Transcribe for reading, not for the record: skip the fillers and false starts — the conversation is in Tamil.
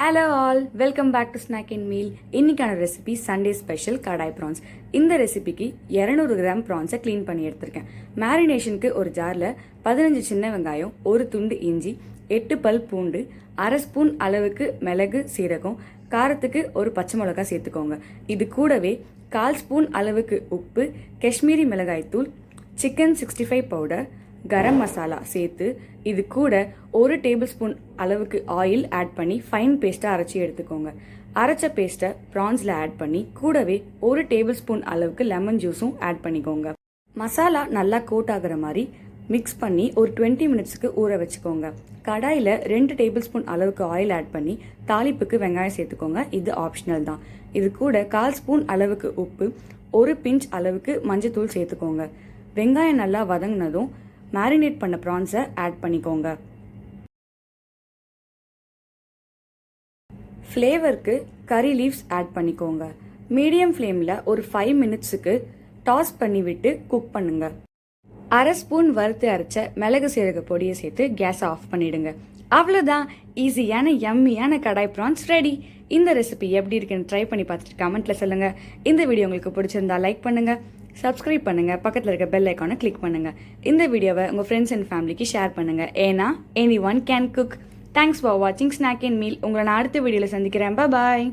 Hello all, welcome back to Snack and Meal. இன்னைக்கான ரெசிபி சண்டே ஸ்பெஷல் கடாய் ப்ரான்ஸ். இந்த ரெசிபிக்கு 200 கிராம் ப்ரான்ஸை க்ளீன் பண்ணி எடுத்திருக்கேன். மேரினேஷனுக்கு ஒரு ஜாரில் 15 சின்ன வெங்காயம், ஒரு துண்டு இஞ்சி, 8 பல் பூண்டு, அரை ஸ்பூன் அளவுக்கு மிளகு சீரகம், காரத்துக்கு ஒரு பச்சை மிளகாய் சேர்த்துக்கோங்க. இது கூடவே 1/4 ஸ்பூன் அளவுக்கு உப்பு, காஷ்மீரி மிளகாய் தூள், சிக்கன் 65 பவுடர், கரம் மசாலா சேர்த்து இது கூட 1 டேபிள் ஸ்பூன் அளவுக்கு ஆயில் ஆட் பண்ணி ஃபைன் பேஸ்ட்டாக அரைச்சி எடுத்துக்கோங்க. அரைச்ச பேஸ்ட்டை ப்ரான்ஸில் ஆட் பண்ணி கூடவே 1 டேபிள் ஸ்பூன் அளவுக்கு லெமன் ஜூஸும் ஆட் பண்ணிக்கோங்க. மசாலா நல்லா கோட் ஆகிற மாதிரி மிக்ஸ் பண்ணி ஒரு 20 மினிட்ஸ்க்கு ஊற வச்சுக்கோங்க. கடாயில் 2 டேபிள் ஸ்பூன் அளவுக்கு ஆயில் ஆட் பண்ணி தாளிப்புக்கு வெங்காயம் சேர்த்துக்கோங்க. இது ஆப்ஷனல் தான். இது கூட 1/4 ஸ்பூன் அளவுக்கு உப்பு, 1 பிஞ்ச் அளவுக்கு மஞ்சத்தூள் சேர்த்துக்கோங்க. வெங்காயம் நல்லா வதங்கினதும் மேரினேட் பண்ண ப்ரான்ஸை ஆட் பண்ணிக்கோங்க. ஃப்ளேவருக்கு கறி லீவ்ஸ் ஆட் பண்ணிக்கோங்க. மீடியம் ஃப்ளேமில் ஒரு 5 மினிட்ஸுக்கு டாஸ் பண்ணி விட்டு குக் பண்ணுங்க. அரை ஸ்பூன் வறுத்து அரைச்ச மிளகு சீரக பொடியை சேர்த்து கேஸை ஆஃப் பண்ணிடுங்க. அவ்வளோதான், ஈஸியான யம்மியான கடாய் ப்ரான்ஸ் ரெடி. இந்த ரெசிபி எப்படி இருக்குன்னு ட்ரை பண்ணி பார்த்துட்டு கமெண்ட்ல சொல்லுங்க. இந்த வீடியோ உங்களுக்கு பிடிச்சிருந்தா லைக் பண்ணுங்க, சப்ஸ்கிரைப் பண்ணுங்க, பக்கத்தில் இருக்க பெல் ஐக்கானை கிளிக் பண்ணுங்க. இந்த வீடியோவை உங்கள் ஃப்ரெண்ட்ஸ் அண்ட் ஃபேமிலிக்கு ஷேர் பண்ணுங்க. ஏன்னா any one can cook. Thanks for வாட்சிங் ஸ்நாக் அண்ட் மீல். உங்களை நான் அடுத்த வீடியோவில் சந்திக்கிறேன். பாய்.